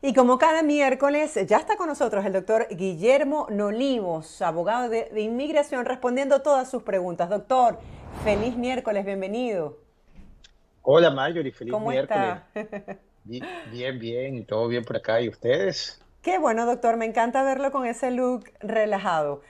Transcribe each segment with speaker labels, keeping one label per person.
Speaker 1: Y como cada miércoles, ya está con nosotros el doctor Guillermo Nolimos, abogado de inmigración, respondiendo todas sus preguntas. Doctor, feliz miércoles, bienvenido.
Speaker 2: Hola Marjorie, feliz
Speaker 1: ¿Cómo
Speaker 2: miércoles.
Speaker 1: está?
Speaker 2: Bien, bien, y todo bien por acá. ¿Y ustedes?
Speaker 1: Qué bueno, doctor, me encanta verlo con ese look relajado.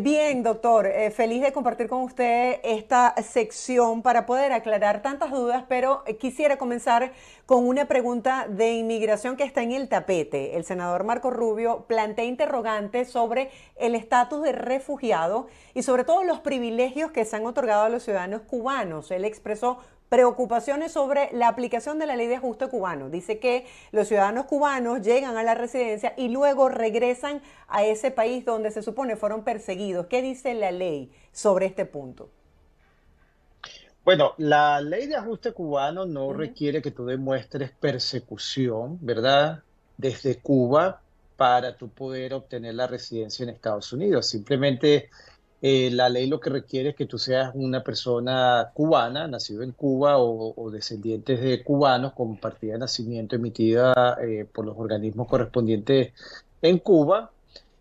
Speaker 1: Bien, doctor, feliz de compartir con usted esta sección para poder aclarar tantas dudas, pero quisiera comenzar con una pregunta de inmigración que está en el tapete. El senador Marco Rubio plantea interrogantes sobre el estatus de refugiado y sobre todo los privilegios que se han otorgado a los ciudadanos cubanos. Él expresó preocupaciones sobre la aplicación de la ley de ajuste cubano. Dice que los ciudadanos cubanos llegan a la residencia y luego regresan a ese país donde se supone fueron perseguidos. ¿Qué dice la ley sobre este punto?
Speaker 2: Bueno, la ley de ajuste cubano no
Speaker 1: Ujú.
Speaker 2: requiere que tú demuestres persecución, ¿verdad? Desde Cuba para tú poder obtener la residencia en Estados Unidos. Simplemente la ley lo que requiere es que tú seas una persona cubana, nacido en Cuba o descendientes de cubanos con partida de nacimiento emitida por los organismos correspondientes en Cuba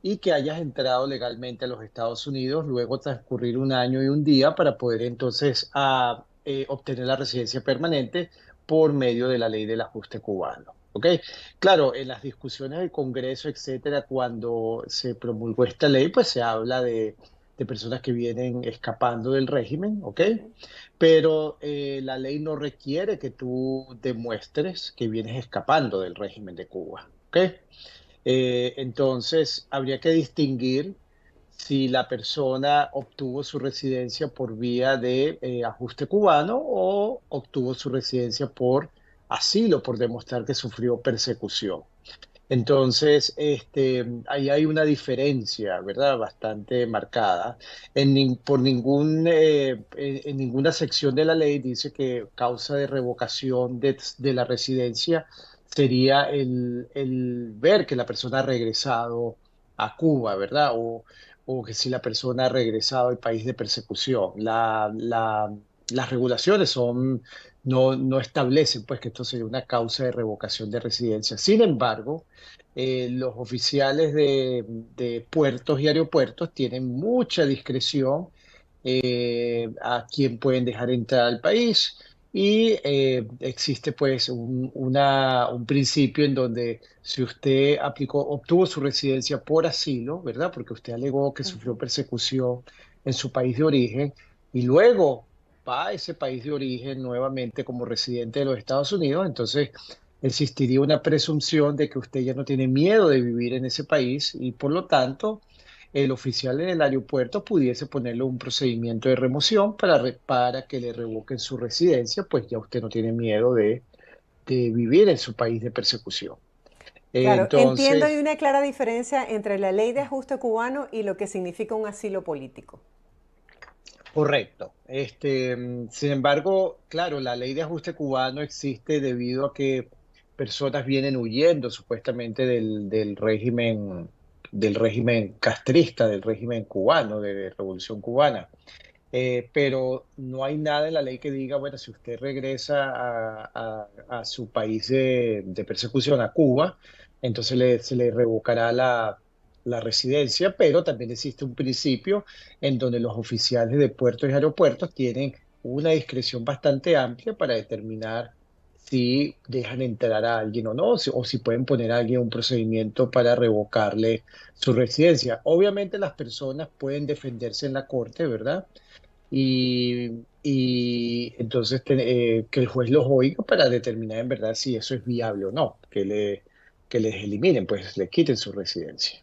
Speaker 2: y que hayas entrado legalmente a los Estados Unidos, luego transcurrir un año y un día para poder entonces obtener la residencia permanente por medio de la ley del ajuste cubano. ¿Ok? Claro, en las discusiones del Congreso, etcétera, cuando se promulgó esta ley, pues se habla de personas que vienen escapando del régimen, ¿ok? Pero la ley no requiere que tú demuestres que vienes escapando del régimen de Cuba, ¿ok? Entonces, habría que distinguir si la persona obtuvo su residencia por vía de ajuste cubano o obtuvo su residencia por asilo, por demostrar que sufrió persecución. Entonces, ahí hay una diferencia, ¿verdad? Bastante marcada. Por en ninguna sección de la ley dice que causa de revocación de la residencia sería el ver que la persona ha regresado a Cuba, ¿verdad? O que si la persona ha regresado al país de persecución. Las regulaciones no establecen pues que esto sería una causa de revocación de residencia. Sin embargo, los oficiales de puertos y aeropuertos tienen mucha discreción a quién pueden dejar entrar al país y existe pues un principio en donde si usted obtuvo su residencia por asilo, ¿verdad? Porque usted alegó que sufrió
Speaker 1: Ujú.
Speaker 2: persecución en su país de origen y luego va a ese país de origen nuevamente como residente de los Estados Unidos, entonces existiría una presunción de que usted ya no tiene miedo de vivir en ese país y por lo tanto el oficial en el aeropuerto pudiese ponerle un procedimiento de remoción para que le revoquen su residencia, pues ya usted no tiene miedo de vivir en su país de persecución.
Speaker 1: Claro, entiendo, hay
Speaker 2: Entonces,
Speaker 1: una clara diferencia entre la ley de ajuste cubano y lo que significa un asilo político.
Speaker 2: correcto. Sin embargo, claro, la ley de ajuste cubano existe debido a que personas vienen huyendo supuestamente del régimen castrista, del régimen cubano, de Revolución Cubana. Pero no hay nada en la ley que diga, bueno, si usted regresa a su país de persecución, a Cuba, entonces se le revocará la residencia, pero también existe un principio en donde los oficiales de puertos y aeropuertos tienen una discreción bastante amplia para determinar si dejan entrar a alguien o no, o si pueden poner a alguien un procedimiento para revocarle su residencia. Obviamente las personas pueden defenderse en la corte, ¿verdad? Y entonces que el juez los oiga para determinar en verdad si eso es viable o no, que les eliminen, pues le quiten su residencia.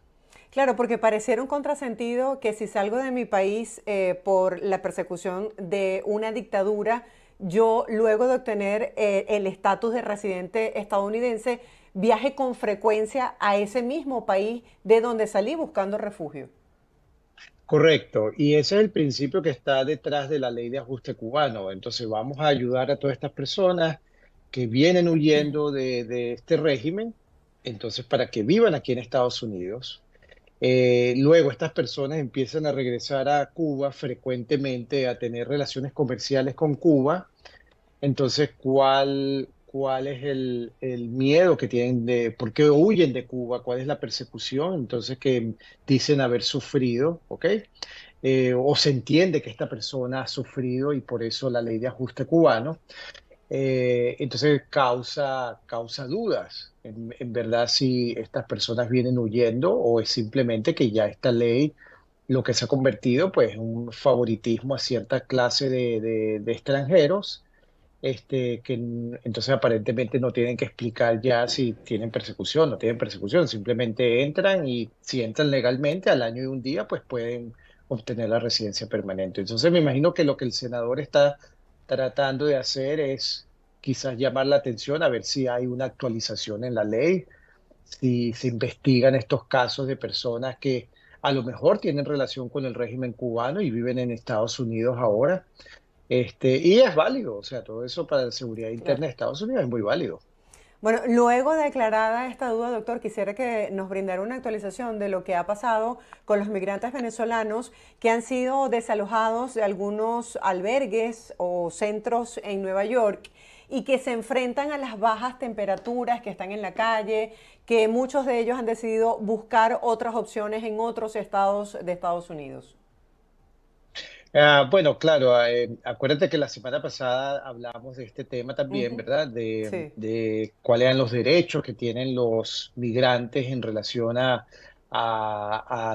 Speaker 1: Claro, porque pareciera un contrasentido que si salgo de mi país por la persecución de una dictadura, yo luego de obtener el estatus de residente estadounidense, viaje con frecuencia a ese mismo país de donde salí buscando refugio.
Speaker 2: Correcto, y ese es el principio que está detrás de la ley de ajuste cubano. Entonces vamos a ayudar a todas estas personas que vienen huyendo de este régimen, entonces para que vivan aquí en Estados Unidos. Luego estas personas empiezan a regresar a Cuba frecuentemente, a tener relaciones comerciales con Cuba. Entonces, cuál es el miedo que tienen de, por qué huyen de Cuba, cuál es la persecución, entonces que dicen haber sufrido, ¿ok? O se entiende que esta persona ha sufrido y por eso la ley de ajuste cubano. Entonces causa dudas en verdad si estas personas vienen huyendo o es simplemente que ya esta ley lo que se ha convertido pues en un favoritismo a cierta clase de extranjeros, entonces aparentemente no tienen que explicar ya si tienen persecución o no tienen persecución, simplemente entran y si entran legalmente al año y un día pues pueden obtener la residencia permanente. Entonces me imagino que lo que el senador está tratando de hacer es quizás llamar la atención a ver si hay una actualización en la ley, si se investigan estos casos de personas que a lo mejor tienen relación con el régimen cubano y viven en Estados Unidos ahora. Y es válido, o sea, todo eso para la seguridad
Speaker 1: Claro.
Speaker 2: interna de Estados Unidos es muy válido.
Speaker 1: Bueno, luego de aclarada esta duda, doctor, quisiera que nos brindara una actualización de lo que ha pasado con los migrantes venezolanos que han sido desalojados de algunos albergues o centros en Nueva York y que se enfrentan a las bajas temperaturas, que están en la calle, que muchos de ellos han decidido buscar otras opciones en otros estados de Estados Unidos.
Speaker 2: Bueno, claro, acuérdate que la semana pasada hablamos de este tema también,
Speaker 1: Ujú.
Speaker 2: ¿verdad? De,
Speaker 1: Sí.
Speaker 2: de cuáles eran los derechos que tienen los migrantes en relación a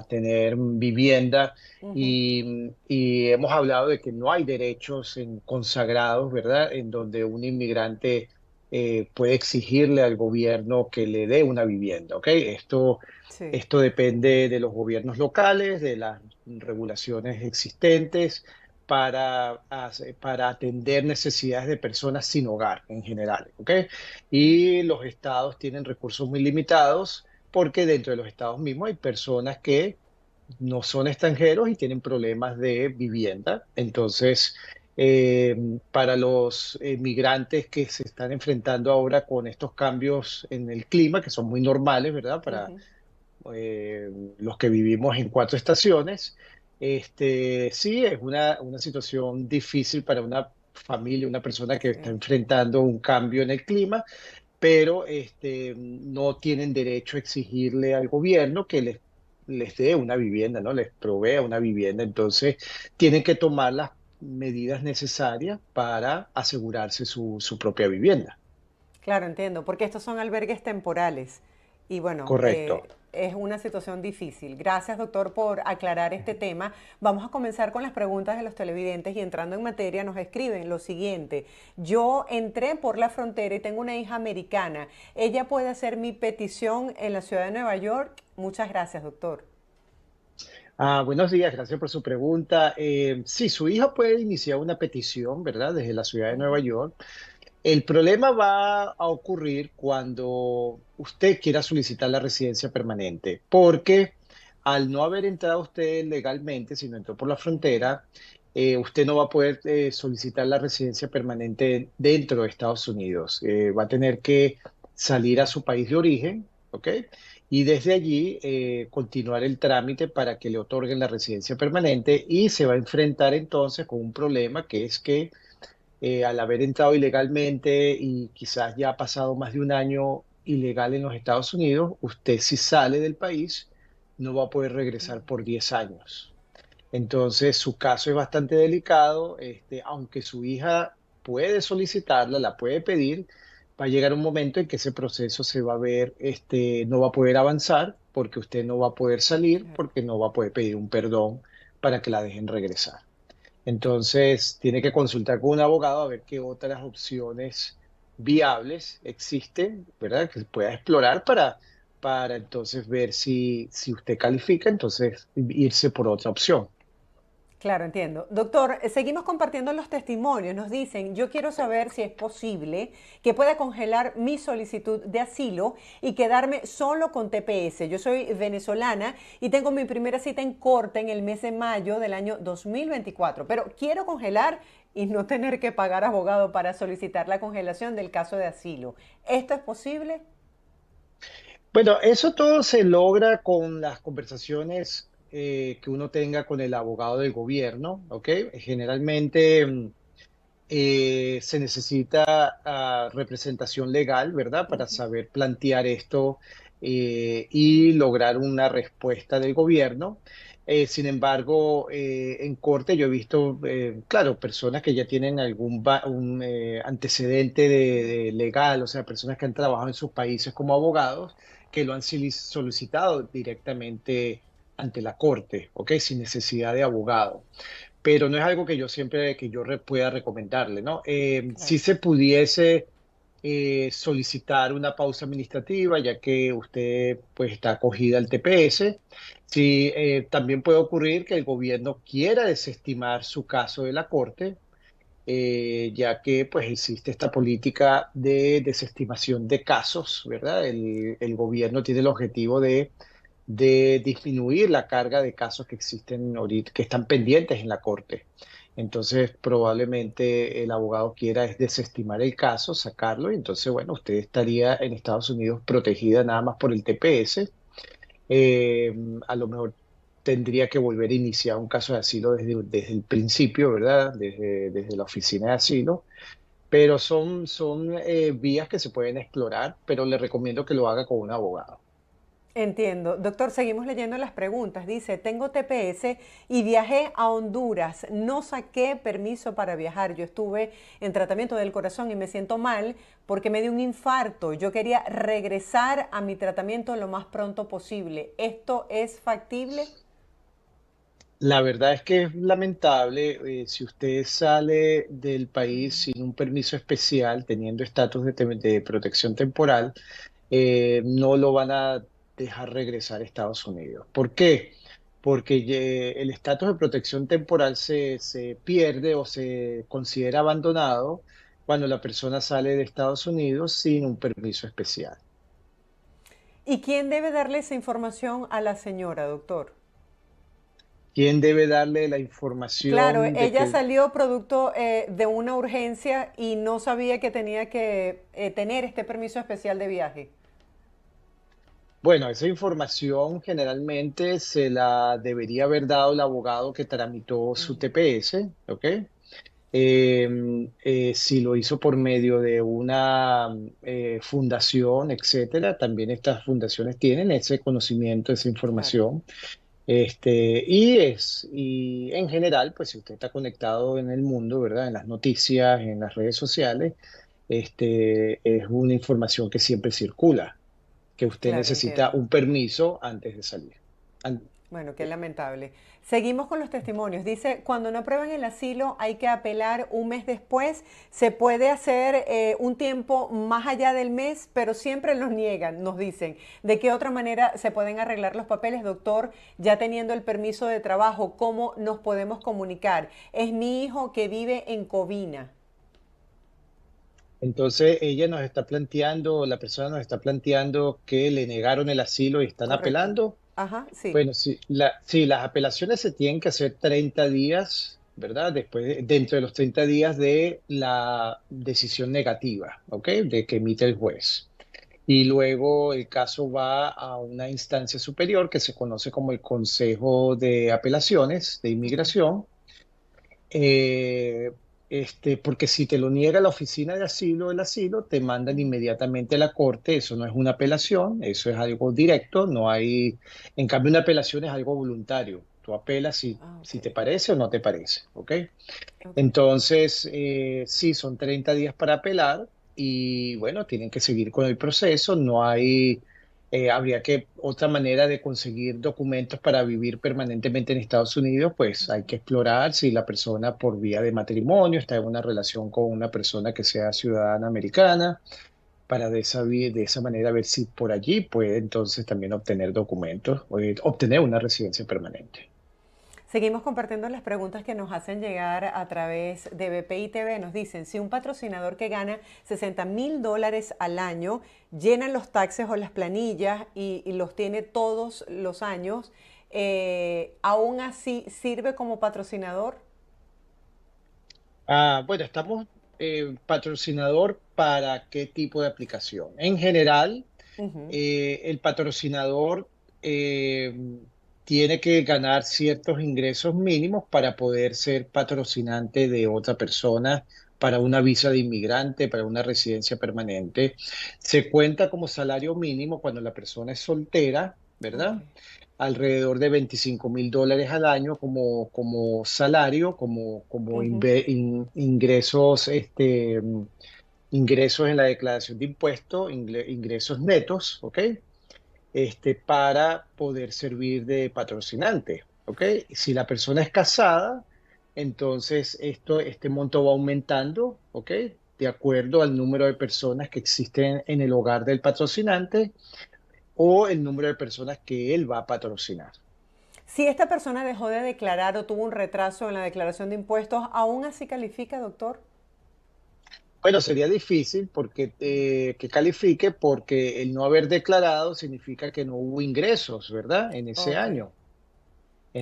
Speaker 2: tener vivienda
Speaker 1: Ujú.
Speaker 2: y hemos hablado de que no hay derechos consagrados, ¿verdad? En donde un inmigrante puede exigirle al gobierno que le dé una vivienda, ¿ok?
Speaker 1: Sí.
Speaker 2: Esto depende de los gobiernos locales, de las regulaciones existentes para atender necesidades de personas sin hogar en general, ¿ok? Y los estados tienen recursos muy limitados porque dentro de los estados mismos hay personas que no son extranjeros y tienen problemas de vivienda. Entonces, eh, para los migrantes que se están enfrentando ahora con estos cambios en el clima, que son muy normales, ¿verdad? Para
Speaker 1: Ujú.
Speaker 2: eh, los que vivimos en cuatro estaciones. Sí, es una situación difícil para una familia, una persona que está
Speaker 1: Sí.
Speaker 2: enfrentando un cambio en el clima, pero no tienen derecho a exigirle al gobierno que les dé una vivienda, ¿no? Les provea una vivienda. Entonces, tienen que tomar las medidas necesarias para asegurarse su propia vivienda.
Speaker 1: Claro, entiendo, porque estos son albergues temporales y bueno,
Speaker 2: Correcto.
Speaker 1: es una situación difícil. Gracias, doctor, por aclarar este tema. Vamos a comenzar con las preguntas de los televidentes y entrando en materia nos escriben lo siguiente. Yo entré por la frontera y tengo una hija americana. ¿Ella puede hacer mi petición en la ciudad de Nueva York? Muchas gracias, doctor.
Speaker 2: Buenos días, gracias por su pregunta. Sí, su hija puede iniciar una petición, ¿verdad? Desde la ciudad de Nueva
Speaker 1: Ujú.
Speaker 2: York. El problema va a ocurrir cuando usted quiera solicitar la residencia permanente, porque al no haber entrado usted legalmente, sino entró por la frontera, usted no va a poder solicitar la residencia permanente dentro de Estados Unidos. Va a tener que salir a su país de origen, ¿ok? Y desde allí continuar el trámite para que le otorguen la residencia permanente y se va a enfrentar entonces con un problema que es que al haber entrado ilegalmente y quizás ya ha pasado más de un año ilegal en los Estados Unidos, usted si sale del país no va a poder regresar por 10 años. Entonces su caso es bastante delicado, aunque su hija puede solicitarla, la puede pedir, va a llegar un momento en que ese proceso se va a ver, no va a poder avanzar porque usted no va a poder salir,
Speaker 1: Claro.
Speaker 2: porque no va a poder pedir un perdón para que la dejen regresar. Entonces, tiene que consultar con un abogado a ver qué otras opciones viables existen, ¿verdad? Que pueda explorar para entonces ver si usted califica, entonces irse por otra opción.
Speaker 1: Claro, entiendo. Doctor, seguimos compartiendo los testimonios. Nos dicen, yo quiero saber si es posible que pueda congelar mi solicitud de asilo y quedarme solo con TPS. Yo soy venezolana y tengo mi primera cita en corte en el mes de mayo del año 2024, pero quiero congelar y no tener que pagar abogado para solicitar la congelación del caso de asilo. ¿Esto es posible?
Speaker 2: Bueno, eso todo se logra con las conversaciones que uno tenga con el abogado del gobierno, ¿ok? Generalmente se necesita representación legal, ¿verdad? Para
Speaker 1: Ujú.
Speaker 2: saber plantear esto y lograr una respuesta del gobierno. Sin embargo, en corte yo he visto, claro, personas que ya tienen un antecedente legal, o sea, personas que han trabajado en sus países como abogados, que lo han solicitado directamente ante la corte, ¿ok? Sin necesidad de abogado, pero no es algo que yo siempre, que yo pueda recomendarle, ¿no? Si
Speaker 1: Claro.
Speaker 2: se pudiese solicitar una pausa administrativa, ya que usted pues está acogida al TPS. Sí, también puede ocurrir que el gobierno quiera desestimar su caso de la Corte, ya que pues existe esta política de desestimación de casos, ¿verdad? El gobierno tiene el objetivo de disminuir la carga de casos que existen ahorita, que están pendientes en la corte. Entonces, probablemente el abogado quiera es desestimar el caso, sacarlo, y entonces, bueno, usted estaría en Estados Unidos protegida nada más por el TPS. Eh, a lo mejor tendría que volver a iniciar un caso de asilo desde el principio, ¿verdad? Desde la oficina de asilo. Pero son vías que se pueden explorar, pero le recomiendo que lo haga con un abogado.
Speaker 1: Entiendo. Doctor, seguimos leyendo las preguntas. Dice, tengo TPS y viajé a Honduras. No saqué permiso para viajar. Yo estuve en tratamiento del corazón y me siento mal porque me dio un infarto. Yo quería regresar a mi tratamiento lo más pronto posible. ¿Esto es factible?
Speaker 2: La verdad es que es lamentable, si usted sale del país sin un permiso especial, teniendo estatus de protección temporal, no lo van a dejar regresar a Estados Unidos. ¿Por qué? Porque el estatus de protección temporal se pierde o se considera abandonado cuando la persona sale de Estados Unidos sin un permiso especial.
Speaker 1: ¿Y quién debe darle esa información a la señora, doctor?
Speaker 2: ¿Quién debe darle la
Speaker 1: Claro,
Speaker 2: información de
Speaker 1: ella
Speaker 2: que...
Speaker 1: salió producto de una urgencia y no sabía que tenía que tener este permiso especial de viaje.
Speaker 2: Bueno, esa información generalmente se la debería haber dado el abogado que tramitó su TPS, ¿ok? Si lo hizo por medio de una fundación, etcétera, también estas fundaciones tienen ese conocimiento, esa
Speaker 1: Claro.
Speaker 2: información. Y en general, pues si usted está conectado en el mundo, ¿verdad? En las noticias, en las redes sociales, es una información que siempre circula, que usted
Speaker 1: Claro,
Speaker 2: necesita
Speaker 1: entiendo.
Speaker 2: un permiso antes de salir. An-
Speaker 1: Bueno, qué
Speaker 2: eh,
Speaker 1: lamentable. Seguimos con los testimonios. Dice, cuando no aprueban el asilo hay que apelar un mes después. Se puede hacer un tiempo más allá del mes, pero siempre los niegan, nos dicen. ¿De qué otra manera se pueden arreglar los papeles, doctor? Ya teniendo el permiso de trabajo, ¿cómo nos podemos comunicar? Es mi hijo que vive en Covina.
Speaker 2: Entonces, ella nos está planteando, la persona nos está planteando que le negaron el asilo y están
Speaker 1: Correcto.
Speaker 2: apelando.
Speaker 1: Ajá, sí.
Speaker 2: Bueno, sí, sí, las apelaciones se tienen que hacer 30 días, ¿verdad? Dentro de los 30 días de la decisión negativa, ¿ok? De que emite el juez. Y luego el caso va a una instancia superior que se conoce como el Consejo de Apelaciones de Inmigración. eh, Porque si te lo niega la oficina de asilo, el asilo, te mandan inmediatamente a la corte. Eso no es una apelación, eso es algo directo. No hay, en cambio, una apelación es algo voluntario. Tú apelas
Speaker 1: Ah, ok.
Speaker 2: si te parece o no te parece, ¿ok?
Speaker 1: Ok.
Speaker 2: Entonces, sí, son 30 días para apelar y bueno, tienen que seguir con el proceso. No hay, habría que otra manera de conseguir documentos para vivir permanentemente en Estados Unidos, pues hay que explorar si la persona por vía de matrimonio está en una relación con una persona que sea ciudadana americana, para de esa manera ver si por allí puede entonces también obtener documentos, o obtener una residencia permanente.
Speaker 1: Seguimos compartiendo las preguntas que nos hacen llegar a través de BPI TV. Nos dicen, si un patrocinador que gana $60,000 al año llena los taxes o las planillas y los tiene todos los años, ¿aún así sirve como patrocinador?
Speaker 2: Bueno, estamos patrocinador para qué tipo de aplicación. En general,
Speaker 1: Ujú.
Speaker 2: el patrocinador tiene que ganar ciertos ingresos mínimos para poder ser patrocinante de otra persona para una visa de inmigrante, para una residencia permanente. Se cuenta como salario mínimo cuando la persona es soltera,
Speaker 1: Ok.
Speaker 2: ¿verdad? Alrededor de $25,000 al año como salario, como
Speaker 1: Ujú.
Speaker 2: ingresos, ingresos en la declaración de impuestos, ingresos netos, ¿ok? Para poder servir de patrocinante, ¿ok? Si la persona es casada, entonces este monto va aumentando, ¿ok? De acuerdo al número de personas que existen en el hogar del patrocinante o el número de personas que él va a patrocinar.
Speaker 1: Si esta persona dejó de declarar o tuvo un retraso en la declaración de impuestos, ¿aún así califica, doctor?
Speaker 2: Bueno, sería difícil porque que califique porque el no haber declarado significa que no hubo ingresos, ¿verdad? En ese
Speaker 1: Ok,
Speaker 2: año.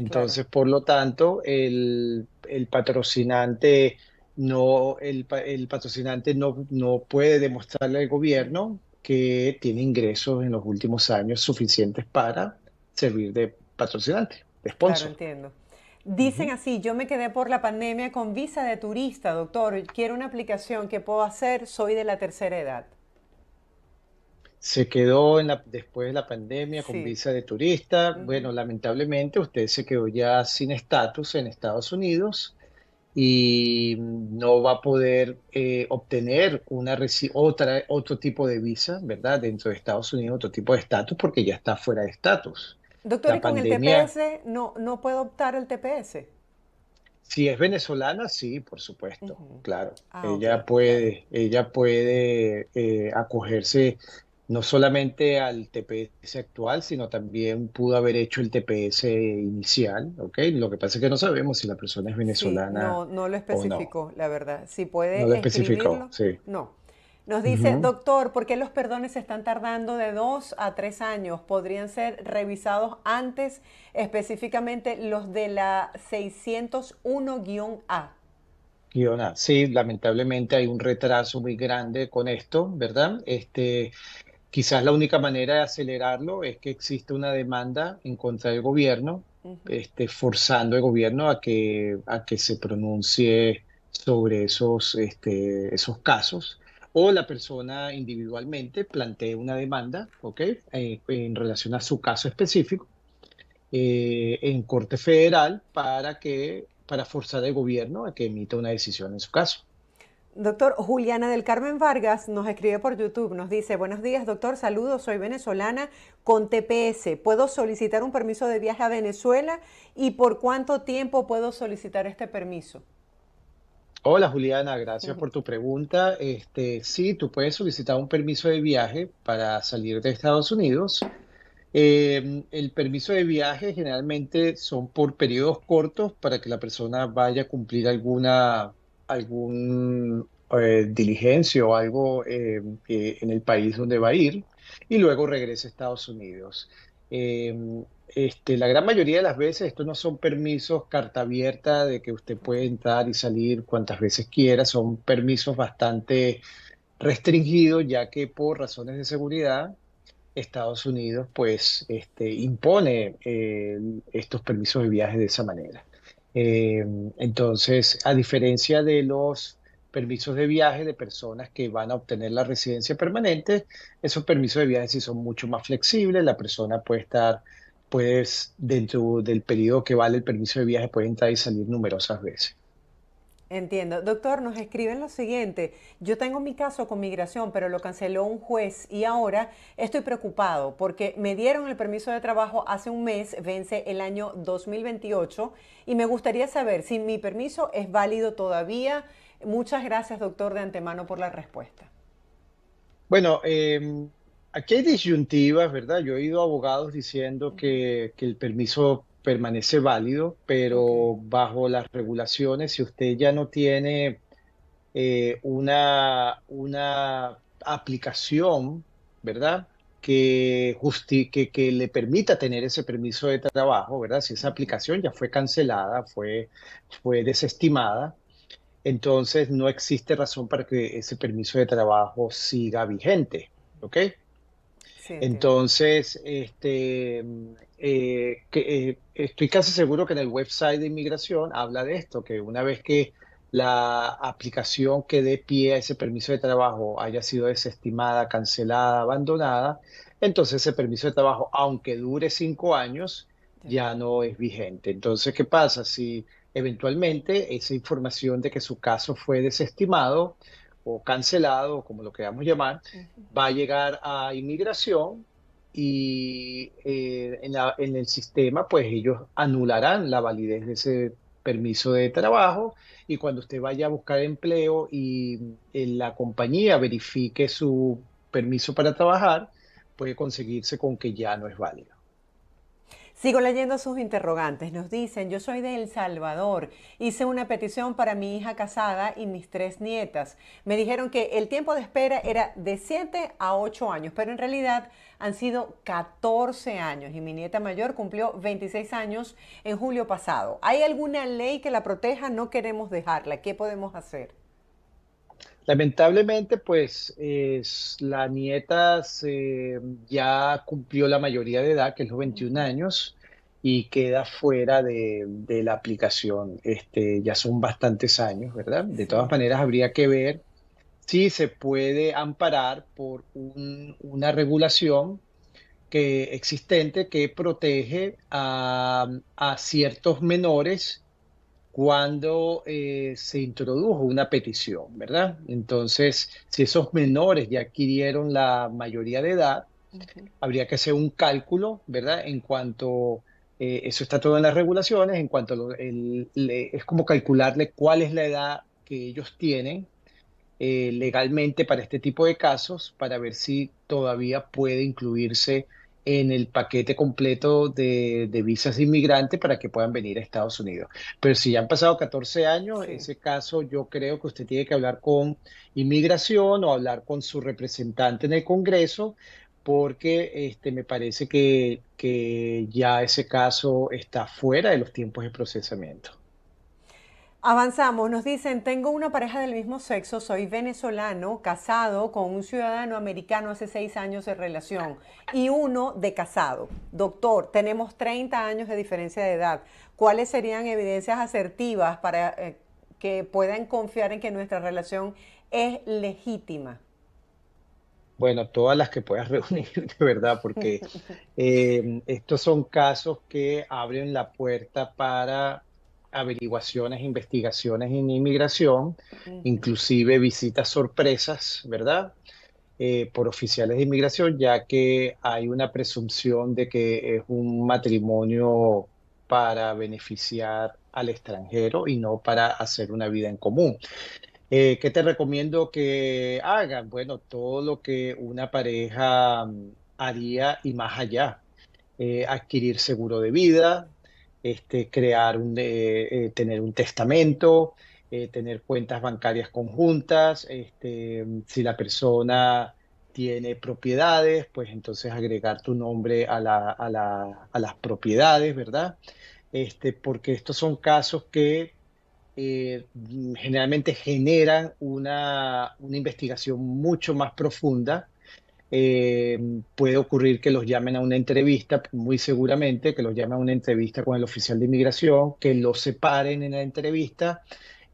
Speaker 1: claro.
Speaker 2: Entonces, por lo tanto, el patrocinante el patrocinante no puede demostrarle al gobierno que tiene ingresos en los últimos años suficientes para servir de patrocinante, de
Speaker 1: Claro,
Speaker 2: sponsor.
Speaker 1: entiendo. Dicen
Speaker 2: Ujú.
Speaker 1: así, yo me quedé por la pandemia con visa de turista, doctor. Quiero una aplicación que puedo hacer, soy de la tercera edad.
Speaker 2: Se quedó después de la pandemia con
Speaker 1: Sí.
Speaker 2: visa de turista.
Speaker 1: Ujú.
Speaker 2: Bueno, lamentablemente usted se quedó ya sin estatus en Estados Unidos y no va a poder obtener otro tipo de visa, ¿verdad? Dentro de Estados Unidos, otro tipo de estatus, porque ya está fuera de estatus.
Speaker 1: Doctor, ¿y
Speaker 2: La
Speaker 1: con el
Speaker 2: pandemia,
Speaker 1: TPS no puedo optar el TPS?
Speaker 2: si es venezolana, sí, por supuesto,
Speaker 1: Ujú.
Speaker 2: claro.
Speaker 1: Ah, ok, claro.
Speaker 2: Ella puede acogerse no solamente al TPS actual, sino también pudo haber hecho el TPS inicial, ¿ok? Lo que pasa es que no sabemos si la persona es
Speaker 1: Sí,
Speaker 2: venezolana
Speaker 1: no lo
Speaker 2: o no.
Speaker 1: especificó, la verdad. Si
Speaker 2: No lo
Speaker 1: puede
Speaker 2: especificó,
Speaker 1: escribirlo,
Speaker 2: sí.
Speaker 1: no. Nos dice,
Speaker 2: Ujú.
Speaker 1: doctor, ¿por qué los perdones se están tardando de 2 a 3 años? ¿Podrían ser revisados antes, específicamente los de la 601-A?
Speaker 2: Guiona, sí, lamentablemente hay un retraso muy grande con esto, ¿verdad? Quizás la única manera de acelerarlo es que exista una demanda en contra del gobierno, forzando al gobierno a que se pronuncie sobre esos casos, o la persona individualmente plantee una demanda, ¿ok? En relación a su caso específico en Corte Federal para forzar al gobierno a que emita una decisión en su caso.
Speaker 1: Doctor, Juliana del Carmen Vargas nos escribe por YouTube, nos dice, buenos días, doctor, saludos, soy venezolana con TPS. ¿Puedo solicitar un permiso de viaje a Venezuela y por cuánto tiempo puedo solicitar este permiso?
Speaker 2: Hola Juliana, gracias por tu pregunta. Sí, tú puedes solicitar un permiso de viaje para salir de Estados Unidos. El permiso de viaje generalmente son por periodos cortos para que la persona vaya a cumplir algún diligencia o algo en el país donde va a ir y luego regrese a Estados Unidos. Eh, la gran mayoría de las veces estos no son permisos carta abierta de que usted puede entrar y salir cuantas veces quiera, son permisos bastante restringidos ya que por razones de seguridad Estados Unidos pues impone estos permisos de viaje de esa manera. Eh, entonces, a diferencia de los permisos de viaje de personas que van a obtener la residencia permanente, esos permisos de viaje sí son mucho más flexibles, la persona puede estar, pues, dentro del periodo que vale el permiso de viaje, puede entrar y salir numerosas veces.
Speaker 1: Entiendo. Doctor, nos escriben lo siguiente. Yo tengo mi caso con migración, pero lo canceló un juez y ahora estoy preocupado porque me dieron el permiso de trabajo hace un mes, vence el año 2028 y me gustaría saber si mi permiso es válido todavía. Muchas gracias, doctor, de antemano por la respuesta.
Speaker 2: Bueno, aquí hay disyuntivas, ¿verdad? Yo he oído abogados diciendo que el permiso permanece válido,
Speaker 1: Ok.
Speaker 2: pero bajo las regulaciones, si usted ya no tiene una aplicación, ¿verdad? Que le permita tener ese permiso de trabajo, ¿verdad? Si esa aplicación ya fue cancelada, fue desestimada, entonces no existe razón para que ese permiso de trabajo siga vigente, ¿ok?
Speaker 1: Sí, entiendo.
Speaker 2: Entonces, estoy casi seguro que en el website de inmigración habla de esto, que una vez que la aplicación que dé pie a ese permiso de trabajo haya sido desestimada, cancelada, abandonada, entonces ese permiso de trabajo, aunque dure 5 años,
Speaker 1: Ya.
Speaker 2: ya no es vigente. Entonces, ¿qué pasa? Si eventualmente esa información de que su caso fue desestimado o cancelado, como lo queramos llamar, va a llegar a inmigración y en el sistema, pues ellos anularán la validez de ese permiso de trabajo y cuando usted vaya a buscar empleo y la compañía verifique su permiso para trabajar, puede conseguirse con que ya no es válido.
Speaker 1: Sigo leyendo sus interrogantes. Nos dicen, yo soy de El Salvador, hice una petición para mi hija casada y mis 3 nietas. Me dijeron que el tiempo de espera era de 7 a 8 años, pero en realidad han sido 14 años y mi nieta mayor cumplió 26 años en julio pasado. ¿Hay alguna ley que la proteja? No queremos dejarla. ¿Qué podemos hacer?
Speaker 2: Lamentablemente, pues la nieta ya cumplió la mayoría de edad, que es los 21 años, y queda fuera de la aplicación. Ya son bastantes años, ¿verdad? De todas
Speaker 1: Sí.
Speaker 2: maneras, habría que ver si se puede amparar por una regulación existente que protege a ciertos menores cuando se introdujo una petición, ¿verdad? Entonces, si esos menores ya adquirieron la mayoría de edad, habría que hacer un cálculo, ¿verdad? En cuanto, eso está todo en las regulaciones, en cuanto es como calcularle cuál es la edad que ellos tienen legalmente para este tipo de casos para ver si todavía puede incluirse en el paquete completo de visas de inmigrante para que puedan venir a Estados Unidos. Pero si ya han pasado 14 años,
Speaker 1: Sí.
Speaker 2: ese caso yo creo que usted tiene que hablar con inmigración o hablar con su representante en el Congreso porque me parece que ya ese caso está fuera de los tiempos de procesamiento.
Speaker 1: Avanzamos, nos dicen, tengo una pareja del mismo sexo, soy venezolano, casado con un ciudadano americano hace 6 años de relación y uno de casado. Doctor, tenemos 30 años de diferencia de edad. ¿Cuáles serían evidencias asertivas para que puedan confiar en que nuestra relación es legítima?
Speaker 2: Bueno, todas las que puedas reunir, de verdad, porque estos son casos que abren la puerta para averiguaciones, investigaciones en inmigración, inclusive visitas sorpresas, ¿verdad? Por oficiales de inmigración, ya que hay una presunción de que es un matrimonio para beneficiar al extranjero y no para hacer una vida en común. ¿Qué te recomiendo que hagan? Bueno, todo lo que una pareja haría y más allá. Adquirir seguro de vida, tener un testamento, tener cuentas bancarias conjuntas. Si la persona tiene propiedades, pues entonces agregar tu nombre a las propiedades, ¿verdad? Porque estos son casos que generalmente generan una investigación mucho más profunda. Puede ocurrir que los llamen a una entrevista, muy seguramente, que los llamen a una entrevista con el oficial de inmigración, que los separen en la entrevista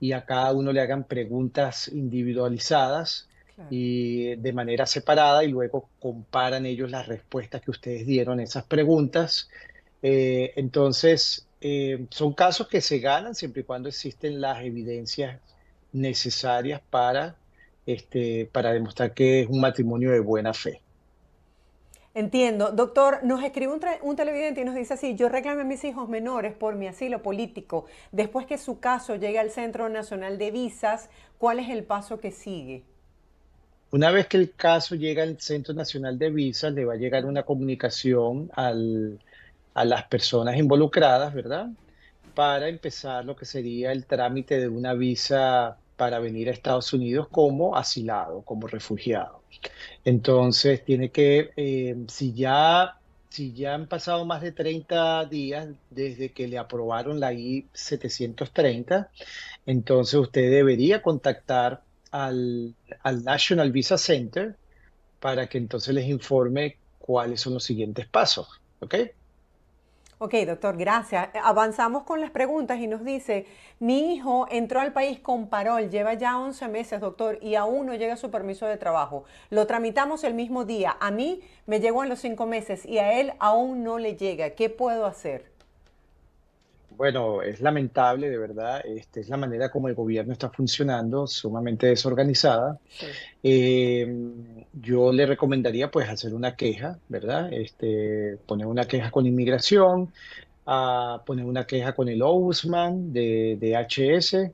Speaker 2: y a cada uno le hagan preguntas individualizadas
Speaker 1: Claro.
Speaker 2: y de manera separada y luego comparan ellos las respuestas que ustedes dieron a esas preguntas. Son casos que se ganan siempre y cuando existen las evidencias necesarias para demostrar que es un matrimonio de buena fe.
Speaker 1: Entiendo. Doctor, nos escribe un televidente y nos dice así, yo reclamé a mis hijos menores por mi asilo político. Después que su caso llegue al Centro Nacional de Visas, ¿cuál es el paso que sigue?
Speaker 2: Una vez que el caso llega al Centro Nacional de Visas, le va a llegar una comunicación a las personas involucradas, ¿verdad? Para empezar lo que sería el trámite de una visa para venir a Estados Unidos como asilado, como refugiado. Entonces, si ya han pasado más de 30 días desde que le aprobaron la I-730, entonces usted debería contactar al National Visa Center para que entonces les informe cuáles son los siguientes pasos. ¿Ok?
Speaker 1: Ok, doctor, gracias. Avanzamos con las preguntas y nos dice, mi hijo entró al país con parol, lleva ya 11 meses, doctor, y aún no llega su permiso de trabajo. Lo tramitamos el mismo día. A mí me llegó en los 5 meses y a él aún no le llega. ¿Qué puedo hacer?
Speaker 2: Bueno, es lamentable, de verdad. Es la manera como el gobierno está funcionando, sumamente desorganizada.
Speaker 1: Sí.
Speaker 2: Eh, yo le recomendaría pues hacer una queja, ¿verdad? Poner una queja con inmigración, poner una queja con el Ombudsman de HS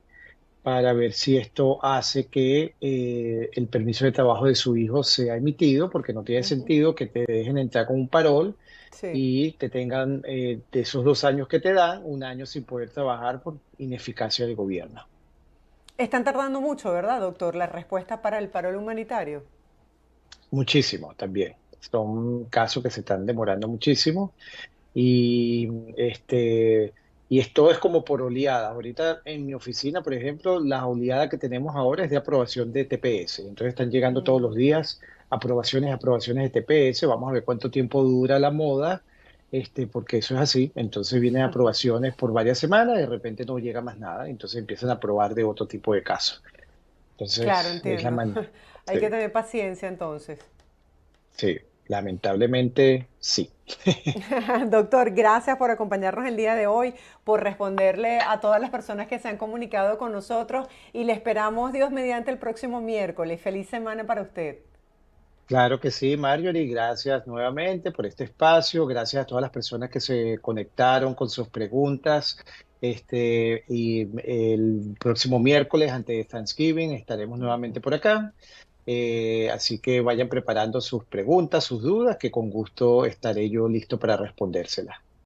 Speaker 2: para ver si esto hace que el permiso de trabajo de su hijo sea emitido, porque no tiene
Speaker 1: Ujú.
Speaker 2: sentido que te dejen entrar con un parol
Speaker 1: Sí.
Speaker 2: y te tengan de esos 2 años que te dan, un año sin poder trabajar por ineficacia del gobierno.
Speaker 1: Están tardando mucho, ¿verdad, doctor? La respuesta para el parol humanitario.
Speaker 2: Muchísimo también. Son casos que se están demorando muchísimo y, esto es como por oleadas. Ahorita en mi oficina, por ejemplo, la oleada que tenemos ahora es de aprobación de TPS. Entonces están llegando todos los días aprobaciones, aprobaciones de TPS. Vamos a ver cuánto tiempo dura la moda, porque eso es así. Entonces vienen aprobaciones por varias semanas, de repente no llega más nada, entonces empiezan a aprobar de otro tipo de casos.
Speaker 1: Claro,
Speaker 2: Entonces es la
Speaker 1: entiendo.
Speaker 2: manera.
Speaker 1: Hay
Speaker 2: Sí,
Speaker 1: que tener paciencia entonces.
Speaker 2: sí, lamentablemente sí.
Speaker 1: Doctor, gracias por acompañarnos el día de hoy, por responderle a todas las personas que se han comunicado con nosotros y le esperamos, Dios mediante, el próximo miércoles. Feliz semana para usted.
Speaker 2: Claro que sí, Marjorie, gracias nuevamente por este espacio, gracias a todas las personas que se conectaron con sus preguntas. Y el próximo miércoles, antes de Thanksgiving, estaremos nuevamente por acá. Así que vayan preparando sus preguntas, sus dudas, que con gusto estaré yo listo para respondérselas.